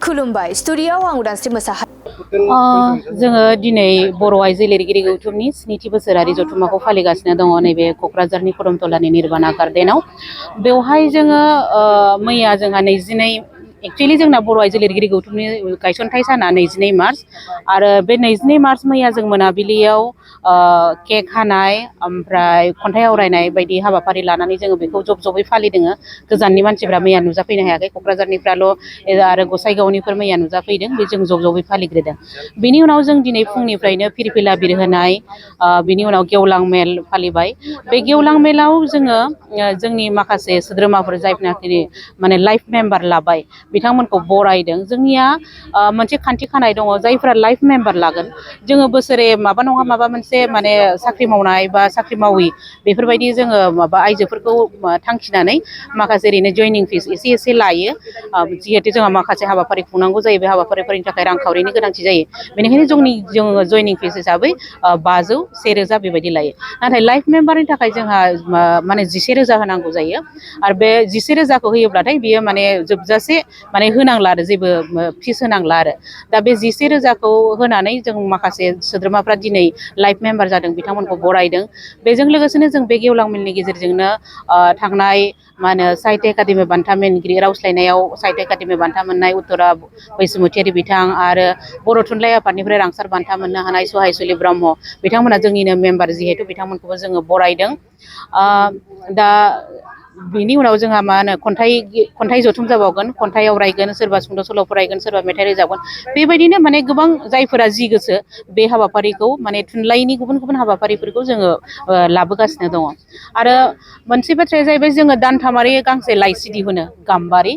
खुलुमबाय स्टुडिय'आव आं उदांस्रि मोसाहारि जोङो दिनै बर' आइजो लिरगिरि गौथुमनि 7थि बोसोरारि जथुम्माखौ फालिगासिनो दङ नैबे क'क्राझारनि करमतलानि निर्बाना गार्डेनाव। बेवहाय जोङो मैया जोंहा 22 एक्चुअली जोंना बर' आइजो लिरगिरि गौथुमनि गायसनथाइ साना 22 मार्च आरो बे 22 मार्च मैया जों मोनाबिलियाव केक हानाय ओमफ्राय खन्थाइ आवरायनाय बायदि हाबाफारि लानानै जोङो बेखौ जब-जबै फालिदों। गोजाननि मानसिफ्रा मैया नुजाफैनो हायाखै, क'क्राझारनिफ्राल' आरो गसाइगावनिफोर मैया नुजाफैदों, बे जों जब-जबै फालिग्रोदों। बिनि उनाव जों दिनै फुंनिफ्रायनो फिरफिला बिरहोनाय, बिनि उनाव गेवलां मेल फालिबाय। बे गेवलां मेलाव जोङो जोंनि माखासे सोद्रोमाफोर जायफोरनाखि माने लाइफ मेम्बार लाबाय बिथांमोनखौ बरायदों। जोंनिया मोनसे खान्थि खानाय दङ, जायफोरा लाइफ मेम्बार लागोन जोङो बोसोरे माबा नङा माबा मोनसे माने साख्रि मावनाय बा साख्रि मावि बेफोरबायदि जोङो माबा आइजोफोरखौ थांखिनानै माखासे ओरैनो जयनिं फिस एसे लायो। जिहेतु जोंहा माखासे हाबाफारि खुंनांगौ जायो, बे हाबाफारिफोरनि थाखाय रांखावरिनि गोनांथि जायो। बेनिखायनो जोङो जयनिं फिस हिसाबै 500, 1000 बेबायदि लायो। नाथाय लाइफ मेम्बारनि थाखाय जोंहा माने 11,000 होनांगौ जायो। आरो बे 11,000खौ होयोब्लाथाय बियो माने जोबजासे माने होनांला आरो जेबो फिस होनांला आरो। दा बे 11,000खौ होनानै जों माखासे सोद्रोमाफ्रा दिनै लाइफ मेम्बार जादों बिथांमोनखौ बरायदों। बेजों लोगोसेनो जों बे गेवलां मेलनि गेजेरजोंनो थांनाय साहित्य एकाडेमि बान्था मोनगिरि रावस्लायनायाव साहित्य एकाडेमि बान्था मोननाय उत्तरा बैसुमुतियारि बिथां आरो बर' थुनलाइ आफादनिफ्राय रांसार बान्था मोननो हानाय सहायसुलि ब्रह्म बिथांमोना जोंनिनो मेम्बार, जिहेतु बिथांमोनखौबो जोङो बरायदों। दा बिनि उनाव जोंहा खन्थाइ जथुम जाबावगोन, खन्थाइ आवरायगोन, सोरबा सुंद' सल' फरायगोन, सोरबा मेथाइ रोजाबगोन। बेबायदिनो माने गोबां जायफोरा जि गोसो बे हाबाफारिखौ माने थुनलाइनि गुबुन गुबुन हाबाफारिफोरखौ जोङो लाबोगासिनो दङ। आरो मोनसे बाथ्राया जाहैबाय, जोङो दानथामारि गांसे लाइसि दिहुनो गाम्बारि।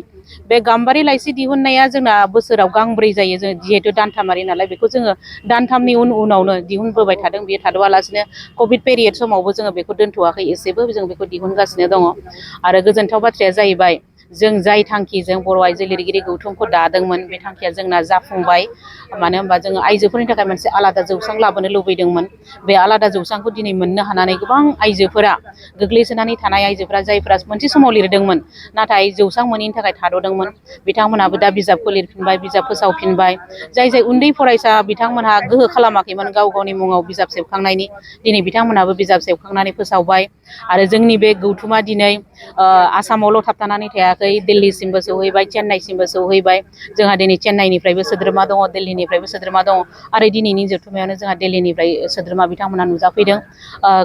बे गाम्बारि लाइसि दिहुननाया जोंना बोसोराव गांब्रै जायो, जों जिहेतु दानथामारि नालाय बेखौ जोङो दानथामनि उनावनो दिहुनबोबाय थादों। बेयो थाद'आलासिनो कभिड पेरियड समावबो जोङो बेखौ दोनथ'वाखै, एसेबो जों बेखौ दिहुनगासिनो दङ। आरो गोजोनथाव बाथ्राया जाहैबाय, जों जाय थांखिजों बर' आइजो लिरगिरि गौथुमखौ दादोंमोन बे थांखिया जोंना जाफुंबाय। मानो होनबा जोङो आइजोफोरनि थाखाय मोनसे आलादा जौसां लाबोनो लुबैदोंमोन। बे आलादा जौसांखौ दिनै मोननो हानानै गोबां आइजोफोरा, गोग्लैसोनानै थानाय आइजोफोरा जायफोरा मोनसे समाव लिरदोंमोन नाथाय जौसां मोनैनि थाखाय थाद'दोंमोन, बिथांमोनहाबो दा बिजाबखौ लिरफिनबाय, बिजाब फोसावफिनबाय। जाय उन्दै फरायसा बिथांमोनहा गोहो खालामाखैमोन गाव गावनि मुङाव बिजाब सेबखांनायनि, दिनै बिथांमोनहाबो बिजाब सेबखांनानै फोसावबाय। आरो जोंनि बे गौथुमा दिनै आसामावल' थाबथानानै थायाखै, दिल्लीसिमबो सौहैबाय, चेन्नाइसिमबो सौहैबाय। जोंहा दिनै चेन्नाइनिफ्रायबो सोद्रोमा दङ, दिल्लीनिफ्रायबो सोद्रोमा दङ। आरो दिनैनि जथुम्मायावनो जोंहा दिल्लीनिफ्राय सोद्रोमा बिथांमोनहा नुजाफैदों,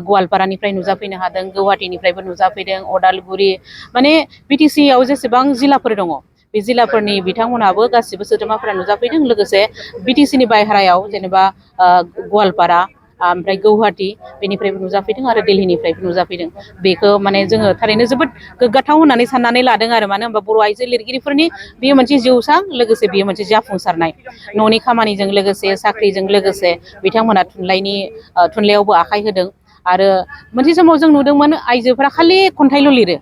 गवालपारानिफ्राय नुजाफैनो हादों, गुवाहाटीनिफ्रायबो नुजाफैदों, अदालगुरि माने BTC आव जेसेबां जिल्लाफोर दङ बे जिल्लाफोरनि बिथांमोनहाबो गासिबो सोद्रोमाफोरा नुजाफैदों। लोगोसे BTC नि बायहेरायाव जेनेबा गवालपारा ओमफ्राय गुवाहाटी बेनिफ्रायबो नुजाफैदों आरो दिल्लीनिफ्रायबो नुजाफैदों। बेखौ माने जोङो थारैनो जोबोद गोग्गाथाव होननानै साननानै लादों आरो। मानो होनबा बर' आइजो लिरगिरिफोरनि बेयो मोनसे जौसां, लोगोसे बेयो मोनसे जाफुंसारनाय। न'नि खामानिजों लोगोसे, साख्रिजों लोगोसे बिथांमोना थुनलाइयावबो आखाइ होदों। आरो मोनसे समाव जों नुदोंमोन आइजोफोरा खालि खन्थाइल' लिरो,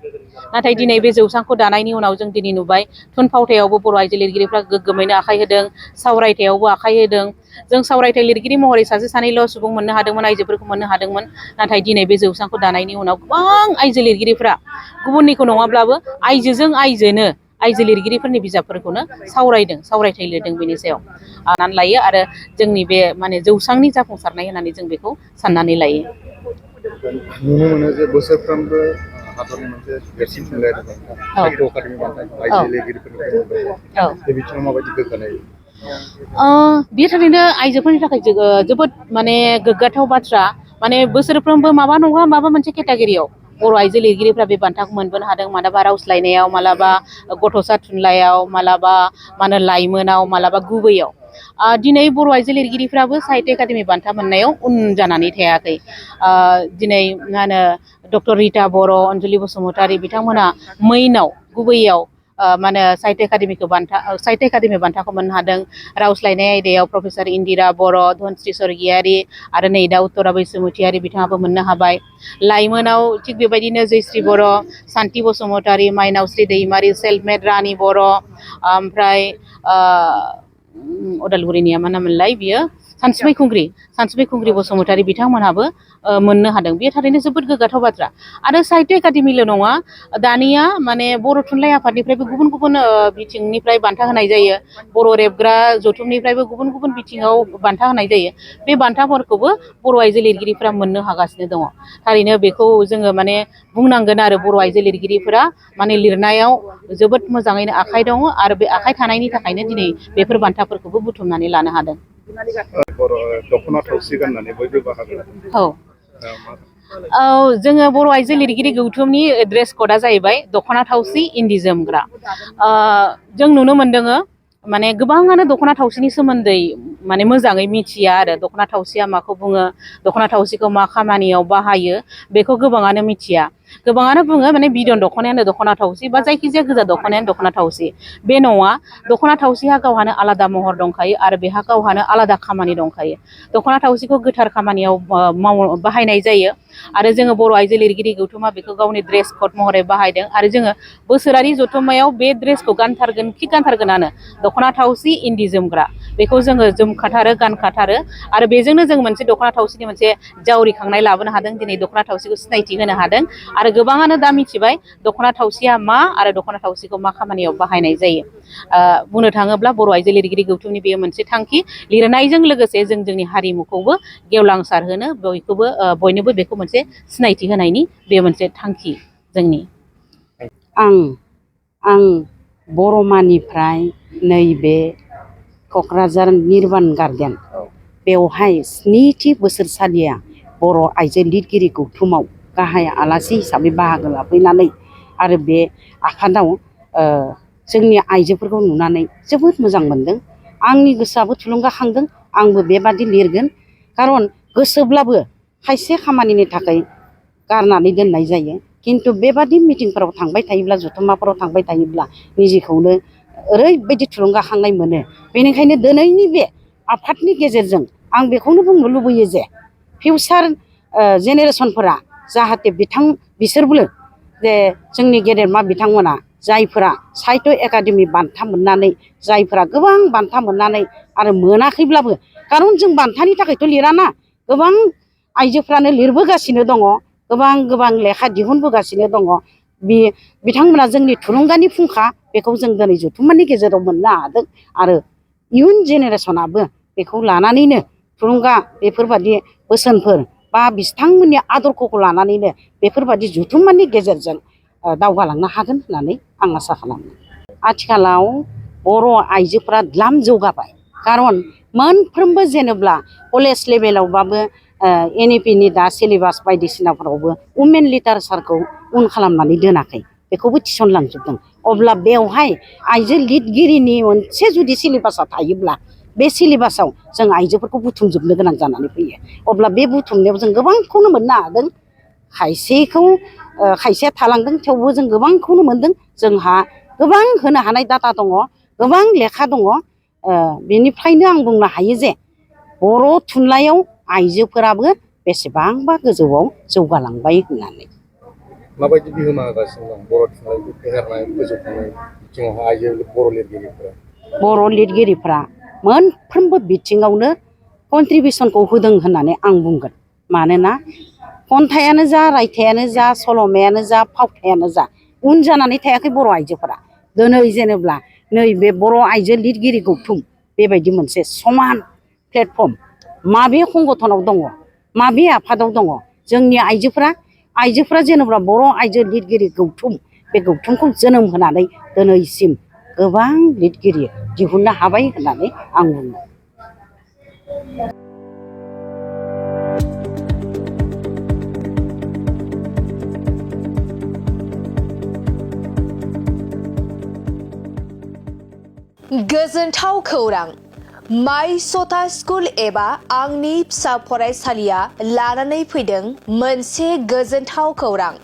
नाथाय दिनै बे जौसांखौ दानायनि उनाव जों दिनै नुबाय थुनफावथायावबो बर' आइजो लिरगिरिफ्रा गोग्गोमैनो आखाइ होदों, सावरायथायावबो आखाइ होदों। जों सावरायथाय लिरगिरि महरै सासे सानैल' सुबुं मोननो हादोंमोन, आइजोफोरखौ मोननो हादोंमोन। नाथाय दिनै बे जौसांखौ दानायनि उनाव गोबां आइजो लिरगिरिफ्रा गुबुननिखौ नङाब्लाबो आइजोजों आइजोनो आइजो लिरगिरिफोरनि बिजाबफोरखौनो सावरायदों, सावरायथाय लिरदों। बेनि सायाव साननानै लायो आरो जोंनि बे माने जौसांनि जाफुंसारनाय होननानै जों बेखौ साननानै लायो। नुनो मोनो जे बोसोरफ्रोमबो हादरनि मोनसे देरसिन थुनलाइयारि बान्था साहित्य एकाडेमि बान्था आइजो लिरगिरिफोरनि बे बिथिङाव माबायदि गोग्गानाय? बेयो थारैनो आइजोफोरनि थाखाय जोबोद माने गोग्गाथाव बाथ्रा। माने बोसोरफ्रोमबो माबा नङा माबा मोनसे केटेगरियाव बर' आइजो लिरगिरिफ्रा बे बान्थाखौ मोनबोनो हादों। मालाबा रावस्लायनायाव, मालाबा गथ'सा थुनलाइयाव, मालाबा लाइमोनाव, मालाबा गुबैयाव। दिनै बर' आइजो लिरगिरिफ्राबो साहित्य एकाडेमि बान्था मोननायाव उन जानानै थायाखै। दिनै डक्टर रिता बर', अनजुलि बसुमतारी बिथांमोना गुबैयाव साहित्य एकाडेमि बान्थाखौ मोननो हादों। रावस्लायनाय आयदायाव प्रफेसर इन्दिरा बर', धनस्रि स्वर्गियारि आरो नै दा उत्तरा बैसुमुतियारि बिथाङाबो मोननो हाबाय। लाइमोनाव थिग बेबायदिनो जयश्री बर', सान्थि बसुमतारी, माइनावस्रि दैमारि, सेल्फ मेड रानि बर', ओमफ्राय अदालगुरिनिया मा नाममोनलाय बियो सानसुमै खुंग्रि बसुमतारी बिथांमोनहाबो मोननो हादों। बेयो थारैनो जोबोद गोग्गाथाव बाथ्रा। आरो साहित्य एकाडेमिल' नङा, दानिया माने बर' थुनलाइ आफादनिफ्रायबो गुबुन गुबुन बिथिंनिफ्राय बान्था होनाय जायो। बर' रेबग्रा जथुमनिफ्रायबो गुबुन गुबुन बिथिङाव बान्था होनाय जायो। बे बान्थाफोरखौबो बर' आइजो लिरगिरिफोरा मोननो हागासिनो दङ। थारैनो बेखौ जोङो माने बुंनांगोन आरो बर' आइजो लिरगिरिफोरा माने लिरनायाव जोबोद मोजाङैनो आखाइ दङ आरो बे आखाइ थानायनि थाखायनो दिनै बेफोर बान्थाफोरखौबो बुथुमनानै लानो हादों। बर' दख'ना थावसि गाननानै बयबो बाहागो लादों। औ जोङो बर' आइजो लिरगिरि गौथुमनि ड्रेस क'डआ जाहैबाय दख'ना थावसि इन्दि जोमग्रा। जों नुनो मोनदों माने गोबाङानो दख'ना थावसिनि सोमोन्दै माने मोजाङै मिथिया आरो दख'ना थावसिया माखौ बुङो, दख'ना थावसिखौ मा खामानियाव बाहायो बेखौ गोबाङानो मिथिया। गोबाङानो बुङो माने बिदन दख'नायानो दख'ना थावसि बा जायखिजाया गोजा दख'नायानो दख'ना थावसि। बे नङा, दख'ना थावसिहा गावहानो आलादा महर दंखायो आरो बेहा गावहानो आलादा खामानि दंखायो। दख'ना थावसिखौ गोथार खामानियाव बाहायनाय जायो आरो जोङो बर' आइजो लिरगिरि गौथुमा बेखौ गावनि ड्रेस क'ड महरै बाहायदों आरो जोङो बोसोरारि जथुम्मायाव बे ड्रेसखौ गानथारगोनानो दख'ना थावसि इन्दि जोमग्रा। बेखौ जोङो जोमखाथारो, गानखाथारो आरो बेजोंनो जों मोनसे दख'ना थावसिनि मोनसे जावरिखांनाय लाबोनो हादों। दिनै दख'ना थावसिखौ सिनायथि होनो हादों आरो गोबाङानो दा मिथिबाय दख'ना थावसिया मा आरो दख'ना थावसिखौ मा खामानियाव बाहायनाय जायो। बुंनो थाङोब्ला बर' आइजो लिरगिरि गौथुमनि बेयो मोनसे थांखि, लिरनायजों लोगोसे जों जोंनि हारिमुखौबो गेवलांसार होनो, बयनोबो बेखौ मोनसे सिनायथि होनायनि बे मोनसे थांखि जोंनि। आं बर'मानिफ्राय नैबे क'क्राझार निर्बान गार्डेन बेवहाय 9थि बोसोरसालिया बर' आइजो लिरगिरि गौथुमाव गाहाय आलासि हिसाबै बाहागो लाफैनानै आरो बे आफादाव जोंनि आइजोफोरखौ नुनानै जोबोद मोजां मोनदों। आंनि गोसोआबो थुलुंगाखांदों, आंबो बेबादि लिरगोन। खारन गोसोब्लाबो खायसे खामानिनि थाखाय गारनानै दोननाय जायो। खिन्थु बेबादि मिटिंफोराव थांबाय थायोब्ला, जथुम्माफोराव थांबाय थायोब्ला निजेखौनो ओरैबायदि थुलुंगाखांनाय मोनो। बेनिखायनो दिनैनि बे आफादनि गेजेरजों आं बेखौनो बुंनो लुबैयो जे फिउचार जेनेरेसनफोरा जाहाथे बिसोरबो जे जोंनि गेदेरमा बिथांमोना जायफोरा साहित्य एकाडेमि बान्था मोननानै, जायफोरा गोबां बान्था मोननानै आरो मोनाखैब्लाबो, खारन जों बान्थानि थाखायथ' लिराना, गोबां आइजोफ्रानो लिरबोगासिनो दङ, गोबां लेखा दिहुनबोगासिनो दङ। बिथांमोना जोंनि थुलुंगानि फुंखा, बेखौ जों दिनै जथुम्मानि गेजेराव मोननो हादों आरो इयुन जेनेरेसनाबो बेखौ लानानैनो थुलुंगा बेफोरबादि बोसोनफोर बा बिथांमोननि आदर्शखौ लानानैनो बेफोरबादि जथुम्मानि गेजेरजों दावगालांनो हागोन होननानै आं आसा खालामो। आथिखालाव बर' आइजोफोरा द्लाम जौगाबाय। खारन मोनफ्रोमबो जेनेब्ला कलेज लेभेलावबाबो NEP-नि दा सिलेबास बायदिसिनाफोरावबो वुमेन लिटारेचारखौ उन खालामनानै दोनाखै, बेखौबो थिसनलांजोबदों। अब्ला बेवहाय आइजो लिरगिरिनि मोनसे जुदि सिलेबासा थायोब्ला, बे सिलेबासाव जों आइजोफोरखौ बुथुमजोबनो गोनां जानानै फैयो। अब्ला बे बुथुमनायाव जों गोबांखौनो मोननो हादों। खायसेया थालांदों, थेवबो जों गोबांखौनो मोनदों। जोंहा गोबां होनो हानाय डाटा दङ, गोबां लेखा दङ। बेनिफ्रायनो आं बुंनो हायो जे बर' थुनलाइयाव आइजोफोराबो बेसेबांबा गोजौआव जौगालांबाय होननानै। माबायदि बिहोमा होगासिनो दं बर' थुनलाइखौ फेहेरनाय, फोजौखांनाय बिथिङावहाय आइजो बर' लिरगिरिफ्रा मोनफ्रोमबो बिथिङावनो कन्ट्रिबिउसनखौ होदों होननानै आं बुंगोन। मानोना खन्थाइयानो जा, रायथाइयानो जा, सल'मायानो जा, फावथायानो जा, उन जानानै थायाखै बर' आइजोफोरा। दिनै जेनेब्ला नैबे बर' आइजो लिरगिरि गौथुम बेबायदि मोनसे समान प्लेटफर्म माबे संगठनाव दङ, माबे आफादाव दङ, जोंनि आइजोफोरा जेनेबा बर' आइजो लिरगिरि गौथुम, बे गौथुमखौ जोनोम होनानै दिनैसिम गोबां लिरगिरि दिहुननो हाबाय होननानै आं बुङो। गोजोनथाव खौरां, माइ सता स्कुल एबा आंनि फिसा फरायसालिया लानानै फैदों मोनसे गोजोनथाव खौरां।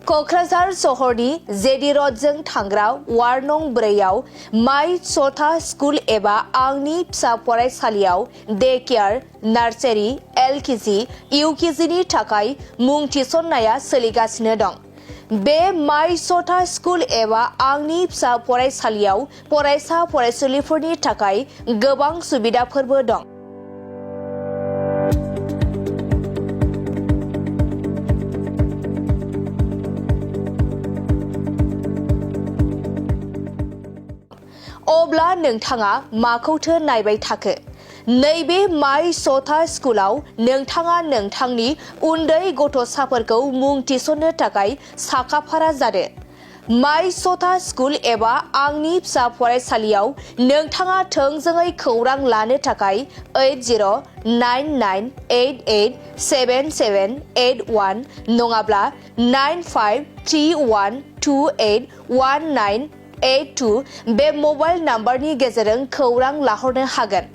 क'क्राझार सहरनि जेडि रडजों थांग्रा वार्ड नं 4आव माइ सता स्कुल एबा आंनि फिसा फरायसालियाव डे केयार, नार्सारि LKG, UKGनि थाखाय मुं थिसननाया सोलिगासिनो दं। बे माइ सथा स्कुल एबा आंनि फिसा फरायसालियाव फरायसा फरायसुलिफोरनि थाखाय गोबां सुबिदाफोरबो दं। अब्ला नोंथाङा माखौथो नायबाय थाखो? नैबे माइ सथा स्कुलाव नोंथाङा नोंथांनि उन्दै गथ'साफोरखौ मुं थिसननो थाखाय साखाफारा जादो। माइ सथा स्कुल एबा आंनि फिसा फरायसालियाव नोंथाङा थोंजोङै खौरां लानो थाखाय 8099887781 नङाब्ला 9531281982 बे मबाइल नाम्बारनि गेजेरजों खौरां लाहरनो हागोन।